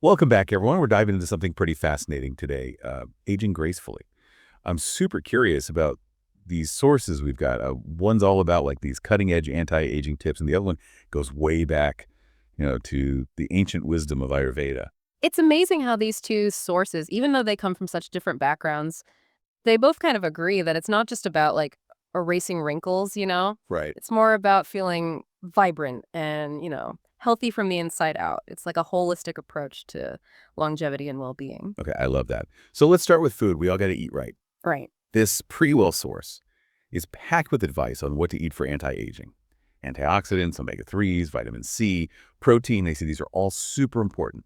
Welcome back, everyone. We're diving into something pretty fascinating today, aging gracefully. I'm super curious about these sources we've got. One's all about like these cutting-edge anti-aging tips, and the other one goes way back, to the ancient wisdom of Ayurveda. It's amazing how these two sources, even though they come from such different backgrounds, they both kind of agree that it's not just about like erasing wrinkles, you know? Right. It's more about feeling vibrant and, healthy from the inside out. It's like a holistic approach to longevity and well-being. Okay, I love that. So let's start with food. We all got to eat right. Right. This PreWell source is packed with advice on what to eat for anti-aging. Antioxidants, omega-3s, vitamin C, protein. They say these are all super important.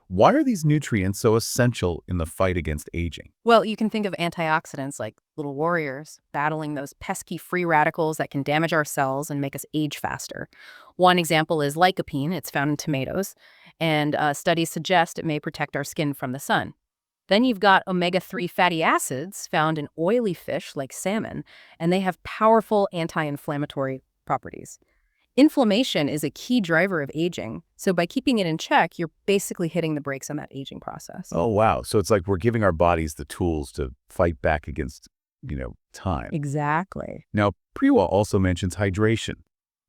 Why are these nutrients so essential in the fight against aging? Well, you can think of antioxidants like little warriors battling those pesky free radicals that can damage our cells and make us age faster. One example is lycopene. It's found in tomatoes, and studies suggest it may protect our skin from the sun. Then you've got omega-3 fatty acids found in oily fish like salmon, and they have powerful anti-inflammatory properties. Inflammation is a key driver of aging, so by keeping it in check, you're basically hitting the brakes on that aging process. Oh, wow. So it's like we're giving our bodies the tools to fight back against, time. Exactly. Now, Prewell also mentions hydration.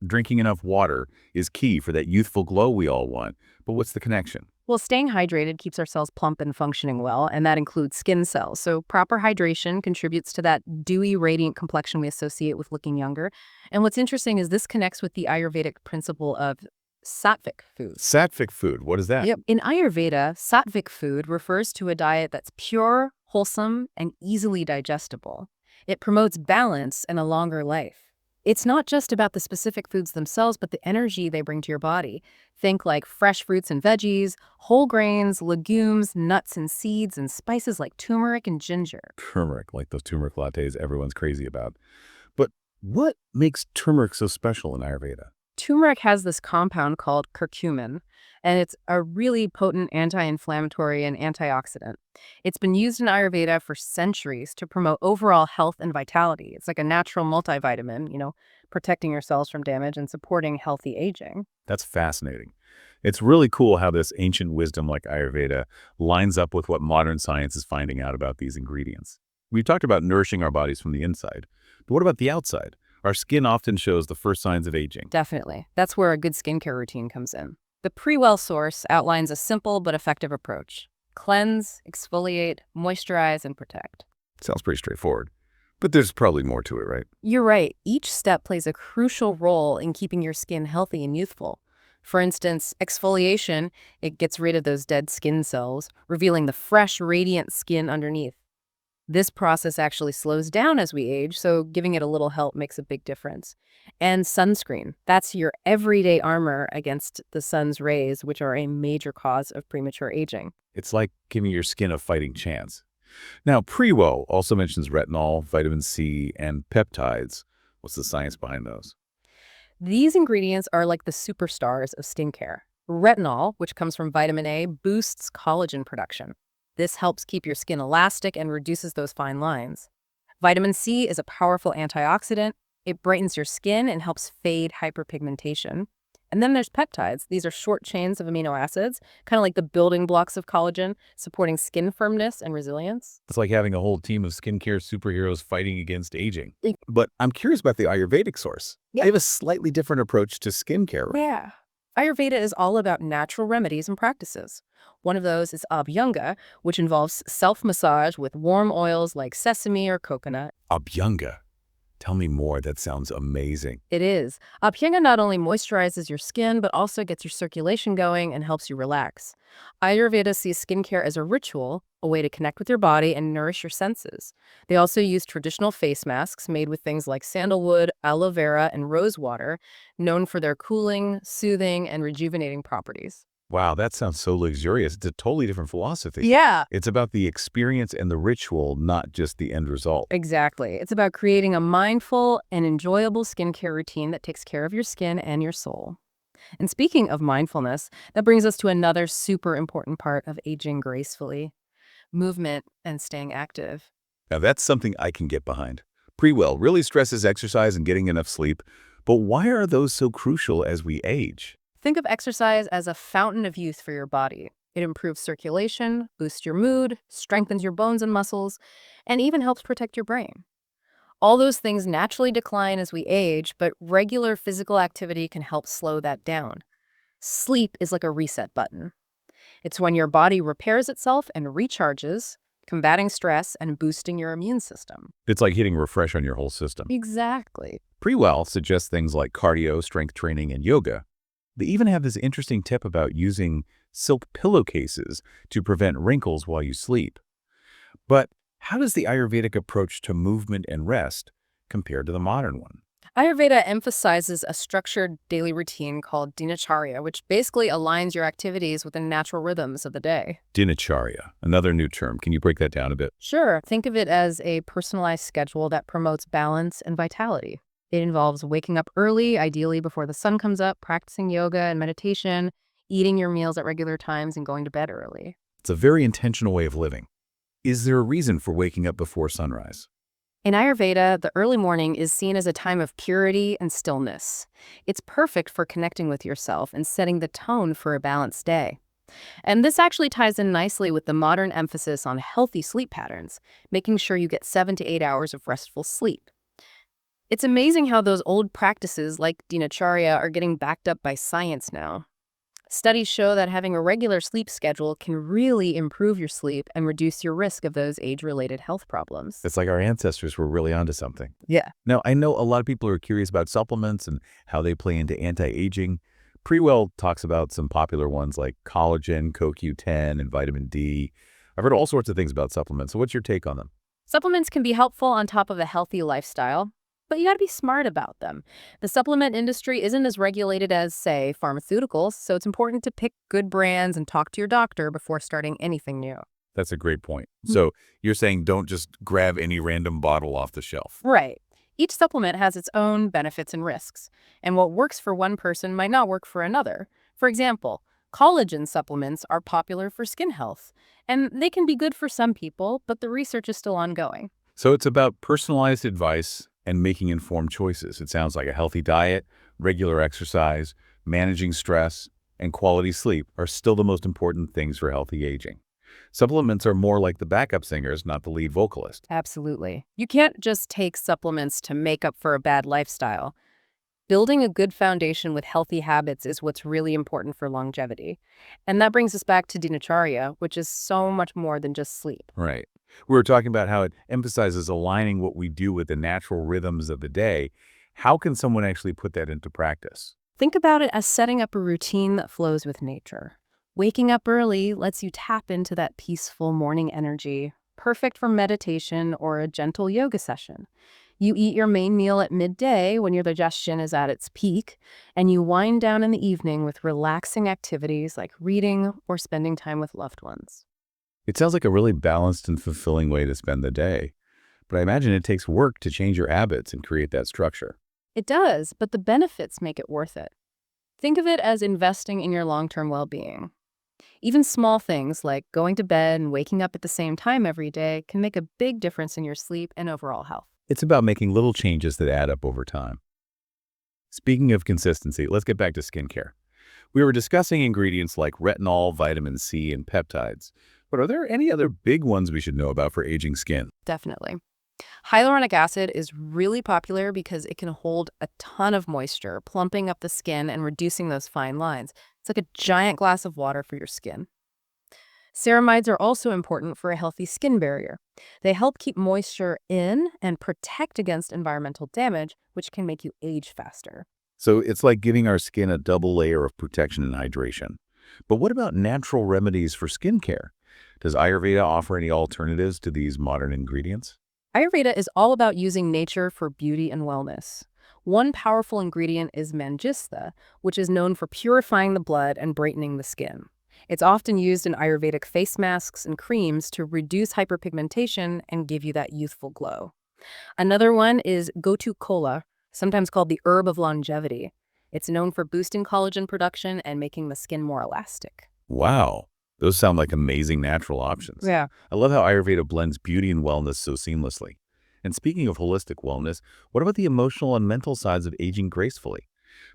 Drinking enough water is key for that youthful glow we all want. But what's the connection? Well, staying hydrated keeps our cells plump and functioning well, and that includes skin cells. So proper hydration contributes to that dewy, radiant complexion we associate with looking younger. And what's interesting is this connects with the Ayurvedic principle of sattvic food. Sattvic food. What is that? Yep. In Ayurveda, sattvic food refers to a diet that's pure, wholesome, and easily digestible. It promotes balance and a longer life. It's not just about the specific foods themselves, but the energy they bring to your body. Think like fresh fruits and veggies, whole grains, legumes, nuts and seeds, and spices like turmeric and ginger. Turmeric, like those turmeric lattes everyone's crazy about. But what makes turmeric so special in Ayurveda? Turmeric has this compound called curcumin, and it's a really potent anti-inflammatory and antioxidant. It's been used in Ayurveda for centuries to promote overall health and vitality. It's like a natural multivitamin, protecting your cells from damage and supporting healthy aging. That's fascinating. It's really cool how this ancient wisdom like Ayurveda lines up with what modern science is finding out about these ingredients. We've talked about nourishing our bodies from the inside, but what about the outside? Our skin often shows the first signs of aging. Definitely. That's where a good skincare routine comes in. The PreWell source outlines a simple but effective approach. Cleanse, exfoliate, moisturize, and protect. Sounds pretty straightforward. But there's probably more to it, right? You're right. Each step plays a crucial role in keeping your skin healthy and youthful. For instance, exfoliation, it gets rid of those dead skin cells, revealing the fresh, radiant skin underneath. This process actually slows down as we age, so giving it a little help makes a big difference. And sunscreen, that's your everyday armor against the sun's rays, which are a major cause of premature aging. It's like giving your skin a fighting chance. Now, PreWell also mentions retinol, vitamin C, and peptides. What's the science behind those? These ingredients are like the superstars of skincare. Retinol, which comes from vitamin A, boosts collagen production. This helps keep your skin elastic and reduces those fine lines. Vitamin C is a powerful antioxidant. It brightens your skin and helps fade hyperpigmentation. And then there's peptides. These are short chains of amino acids, kind of like the building blocks of collagen, supporting skin firmness and resilience. It's like having a whole team of skincare superheroes fighting against aging. But I'm curious about the Ayurvedic source. Yeah. They have a slightly different approach to skincare. Yeah. Ayurveda is all about natural remedies and practices. One of those is Abhyanga, which involves self-massage with warm oils like sesame or coconut. Abhyanga. Tell me more. That sounds amazing. It is. Abhyanga not only moisturizes your skin, but also gets your circulation going and helps you relax. Ayurveda sees skincare as a ritual, a way to connect with your body and nourish your senses. They also use traditional face masks made with things like sandalwood, aloe vera, and rose water, known for their cooling, soothing, and rejuvenating properties. Wow, that sounds so luxurious. It's a totally different philosophy. Yeah. It's about the experience and the ritual, not just the end result. Exactly. It's about creating a mindful and enjoyable skincare routine that takes care of your skin and your soul. And speaking of mindfulness, that brings us to another super important part of aging gracefully: movement and staying active. Now, that's something I can get behind. PreWell really stresses exercise and getting enough sleep, but why are those so crucial as we age? Think of exercise as a fountain of youth for your body. It improves circulation, boosts your mood, strengthens your bones and muscles, and even helps protect your brain. All those things naturally decline as we age, but regular physical activity can help slow that down. Sleep is like a reset button. It's when your body repairs itself and recharges, combating stress and boosting your immune system. It's like hitting refresh on your whole system. Exactly. PreWell suggests things like cardio, strength training, and yoga. They even have this interesting tip about using silk pillowcases to prevent wrinkles while you sleep. But how does the Ayurvedic approach to movement and rest compare to the modern one? Ayurveda emphasizes a structured daily routine called dinacharya, which basically aligns your activities with the natural rhythms of the day. Dinacharya, another new term. Can you break that down a bit? Sure, think of it as a personalized schedule that promotes balance and vitality. It involves waking up early, ideally before the sun comes up, practicing yoga and meditation, eating your meals at regular times, and going to bed early. It's a very intentional way of living. Is there a reason for waking up before sunrise? In Ayurveda, the early morning is seen as a time of purity and stillness. It's perfect for connecting with yourself and setting the tone for a balanced day. And this actually ties in nicely with the modern emphasis on healthy sleep patterns, making sure you get 7 to 8 hours of restful sleep. It's amazing how those old practices like dinacharya are getting backed up by science now. Studies show that having a regular sleep schedule can really improve your sleep and reduce your risk of those age-related health problems. It's like our ancestors were really onto something. Yeah. Now, I know a lot of people are curious about supplements and how they play into anti-aging. PreWell talks about some popular ones like collagen, CoQ10, and vitamin D. I've heard all sorts of things about supplements. So what's your take on them? Supplements can be helpful on top of a healthy lifestyle, but you gotta be smart about them. The supplement industry isn't as regulated as, say, pharmaceuticals, so it's important to pick good brands and talk to your doctor before starting anything new. That's a great point. So you're saying don't just grab any random bottle off the shelf. Right. Each supplement has its own benefits and risks, and what works for one person might not work for another. For example, collagen supplements are popular for skin health, and they can be good for some people, but the research is still ongoing. So it's about personalized advice and making informed choices. It sounds like a healthy diet, regular exercise, managing stress, and quality sleep are still the most important things for healthy aging. Supplements are more like the backup singers, not the lead vocalist. Absolutely. You can't just take supplements to make up for a bad lifestyle. Building a good foundation with healthy habits is what's really important for longevity. And that brings us back to dinacharya, which is so much more than just sleep. Right. We were talking about how it emphasizes aligning what we do with the natural rhythms of the day. How can someone actually put that into practice? Think about it as setting up a routine that flows with nature. Waking up early lets you tap into that peaceful morning energy, perfect for meditation or a gentle yoga session. You eat your main meal at midday when your digestion is at its peak, and you wind down in the evening with relaxing activities like reading or spending time with loved ones. It sounds like a really balanced and fulfilling way to spend the day. But I imagine it takes work to change your habits and create that structure. It does, but the benefits make it worth it. Think of it as investing in your long-term well-being. Even small things like going to bed and waking up at the same time every day can make a big difference in your sleep and overall health. It's about making little changes that add up over time. Speaking of consistency, let's get back to skincare. We were discussing ingredients like retinol, vitamin C, and peptides. But are there any other big ones we should know about for aging skin? Definitely. Hyaluronic acid is really popular because it can hold a ton of moisture, plumping up the skin and reducing those fine lines. It's like a giant glass of water for your skin. Ceramides are also important for a healthy skin barrier. They help keep moisture in and protect against environmental damage, which can make you age faster. So it's like giving our skin a double layer of protection and hydration. But what about natural remedies for skincare? Does Ayurveda offer any alternatives to these modern ingredients? Ayurveda is all about using nature for beauty and wellness. One powerful ingredient is mangista, which is known for purifying the blood and brightening the skin. It's often used in Ayurvedic face masks and creams to reduce hyperpigmentation and give you that youthful glow. Another one is gotu kola, sometimes called the herb of longevity. It's known for boosting collagen production and making the skin more elastic. Wow, those sound like amazing natural options. Yeah. I love how Ayurveda blends beauty and wellness so seamlessly. And speaking of holistic wellness, what about the emotional and mental sides of aging gracefully?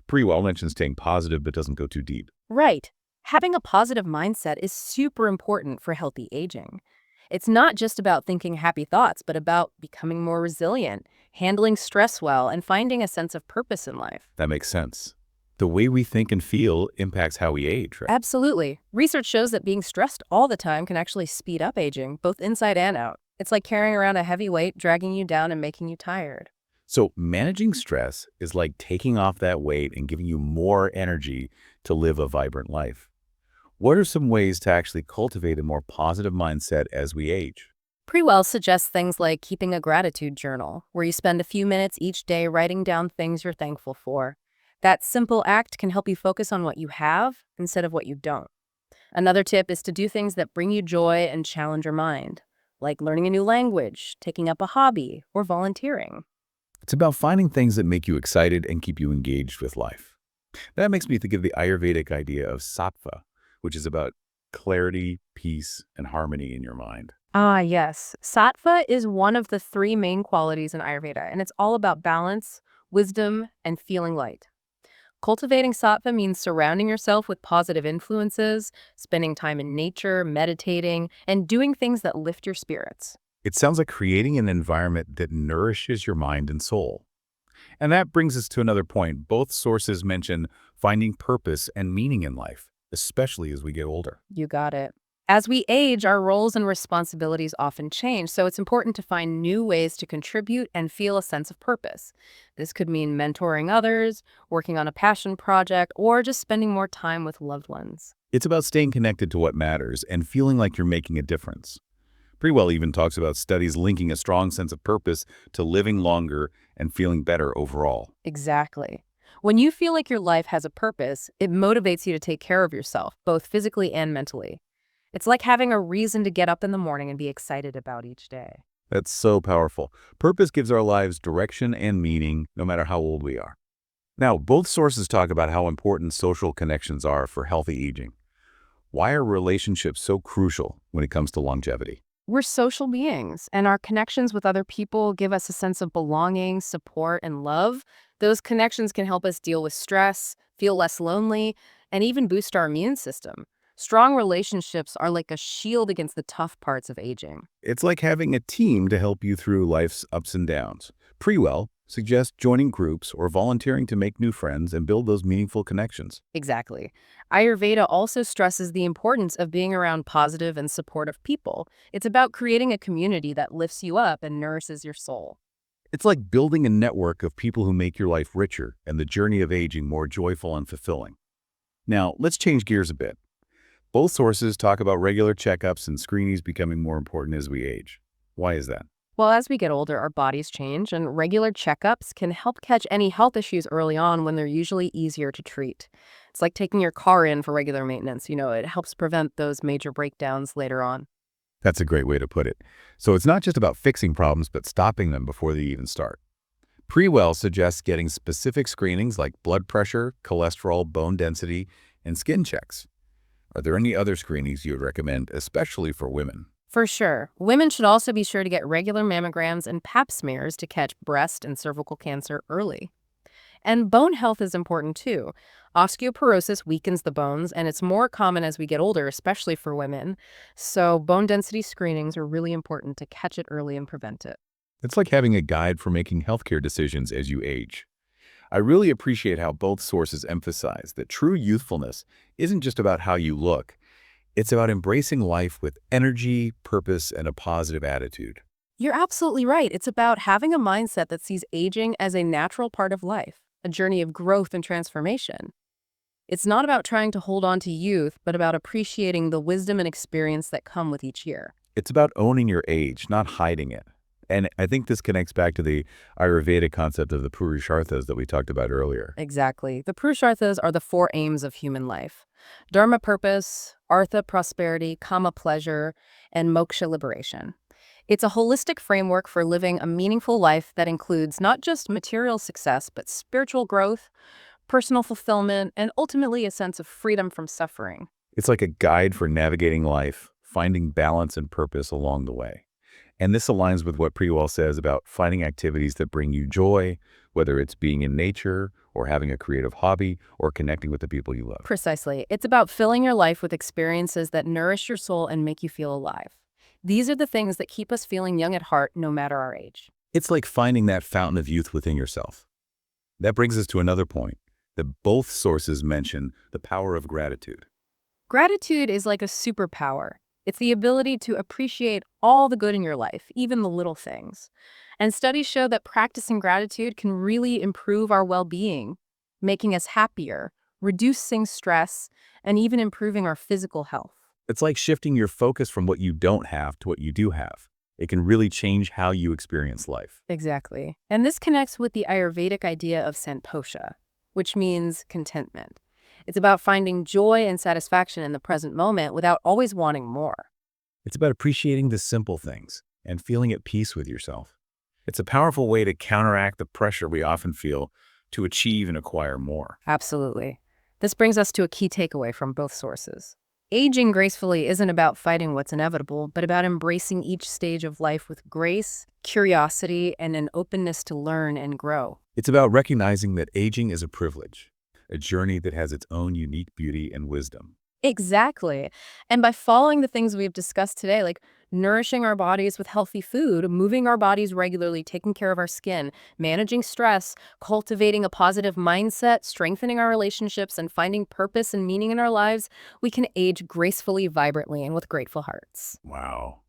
PreWell mentions staying positive but doesn't go too deep. Right. Having a positive mindset is super important for healthy aging. It's not just about thinking happy thoughts, but about becoming more resilient, handling stress well, and finding a sense of purpose in life. That makes sense. The way we think and feel impacts how we age, right? Absolutely. Research shows that being stressed all the time can actually speed up aging, both inside and out. It's like carrying around a heavy weight, dragging you down and making you tired. So managing stress is like taking off that weight and giving you more energy to live a vibrant life. What are some ways to actually cultivate a more positive mindset as we age? PreWell suggests things like keeping a gratitude journal, where you spend a few minutes each day writing down things you're thankful for. That simple act can help you focus on what you have instead of what you don't. Another tip is to do things that bring you joy and challenge your mind, like learning a new language, taking up a hobby, or volunteering. It's about finding things that make you excited and keep you engaged with life. That makes me think of the Ayurvedic idea of sattva, which is about clarity, peace, and harmony in your mind. Ah, yes. Sattva is one of the three main qualities in Ayurveda, and it's all about balance, wisdom, and feeling light. Cultivating sattva means surrounding yourself with positive influences, spending time in nature, meditating, and doing things that lift your spirits. It sounds like creating an environment that nourishes your mind and soul. And that brings us to another point. Both sources mention finding purpose and meaning in life, especially as we get older. You got it. As we age, our roles and responsibilities often change, so it's important to find new ways to contribute and feel a sense of purpose. This could mean mentoring others, working on a passion project, or just spending more time with loved ones. It's about staying connected to what matters and feeling like you're making a difference. PreWell even talks about studies linking a strong sense of purpose to living longer and feeling better overall. Exactly. When you feel like your life has a purpose, it motivates you to take care of yourself, both physically and mentally. It's like having a reason to get up in the morning and be excited about each day. That's so powerful. Purpose gives our lives direction and meaning, no matter how old we are. Now, both sources talk about how important social connections are for healthy aging. Why are relationships so crucial when it comes to longevity? We're social beings, and our connections with other people give us a sense of belonging, support, and love. Those connections can help us deal with stress, feel less lonely, and even boost our immune system. Strong relationships are like a shield against the tough parts of aging. It's like having a team to help you through life's ups and downs. PreWell suggests joining groups or volunteering to make new friends and build those meaningful connections. Exactly. Ayurveda also stresses the importance of being around positive and supportive people. It's about creating a community that lifts you up and nourishes your soul. It's like building a network of people who make your life richer and the journey of aging more joyful and fulfilling. Now, let's change gears a bit. Both sources talk about regular checkups and screenings becoming more important as we age. Why is that? Well, as we get older, our bodies change, and regular checkups can help catch any health issues early on when they're usually easier to treat. It's like taking your car in for regular maintenance. It helps prevent those major breakdowns later on. That's a great way to put it. So it's not just about fixing problems, but stopping them before they even start. PreWell suggests getting specific screenings like blood pressure, cholesterol, bone density, and skin checks. Are there any other screenings you would recommend, especially for women? For sure. Women should also be sure to get regular mammograms and pap smears to catch breast and cervical cancer early. And bone health is important too. Osteoporosis weakens the bones, and it's more common as we get older, especially for women. So bone density screenings are really important to catch it early and prevent it. It's like having a guide for making healthcare decisions as you age. I really appreciate how both sources emphasize that true youthfulness isn't just about how you look. It's about embracing life with energy, purpose, and a positive attitude. You're absolutely right. It's about having a mindset that sees aging as a natural part of life, a journey of growth and transformation. It's not about trying to hold on to youth, but about appreciating the wisdom and experience that come with each year. It's about owning your age, not hiding it. And I think this connects back to the Ayurvedic concept of the Purusharthas that we talked about earlier. Exactly. The Purusharthas are the four aims of human life: Dharma, purpose; Artha, prosperity; Kama, pleasure; and Moksha, liberation. It's a holistic framework for living a meaningful life that includes not just material success, but spiritual growth, personal fulfillment, and ultimately a sense of freedom from suffering. It's like a guide for navigating life, finding balance and purpose along the way. And this aligns with what PreWell says about finding activities that bring you joy, whether it's being in nature or having a creative hobby, or connecting with the people you love. Precisely. It's about filling your life with experiences that nourish your soul and make you feel alive. These are the things that keep us feeling young at heart, no matter our age. It's like finding that fountain of youth within yourself. That brings us to another point, that both sources mention the power of gratitude. Gratitude is like a superpower. It's the ability to appreciate all the good in your life, even the little things. And studies show that practicing gratitude can really improve our well-being, making us happier, reducing stress, and even improving our physical health. It's like shifting your focus from what you don't have to what you do have. It can really change how you experience life. Exactly. And this connects with the Ayurvedic idea of santosha, which means contentment. It's about finding joy and satisfaction in the present moment without always wanting more. It's about appreciating the simple things and feeling at peace with yourself. It's a powerful way to counteract the pressure we often feel to achieve and acquire more. Absolutely. This brings us to a key takeaway from both sources. Aging gracefully isn't about fighting what's inevitable, but about embracing each stage of life with grace, curiosity, and an openness to learn and grow. It's about recognizing that aging is a privilege, a journey that has its own unique beauty and wisdom. Exactly. And by following the things we've discussed today, like nourishing our bodies with healthy food, moving our bodies regularly, taking care of our skin, managing stress, cultivating a positive mindset, strengthening our relationships, and finding purpose and meaning in our lives, we can age gracefully, vibrantly, and with grateful hearts. Wow.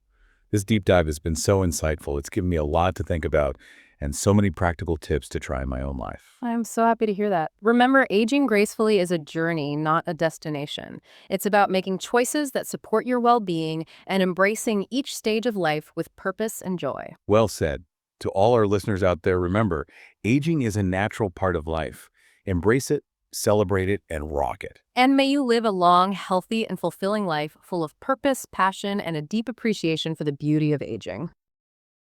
This deep dive has been so insightful. It's given me a lot to think about and so many practical tips to try in my own life. I'm so happy to hear that. Remember, aging gracefully is a journey, not a destination. It's about making choices that support your well-being and embracing each stage of life with purpose and joy. Well said. To all our listeners out there, remember, aging is a natural part of life. Embrace it, celebrate it, and rock it. And may you live a long, healthy, and fulfilling life full of purpose, passion, and a deep appreciation for the beauty of aging.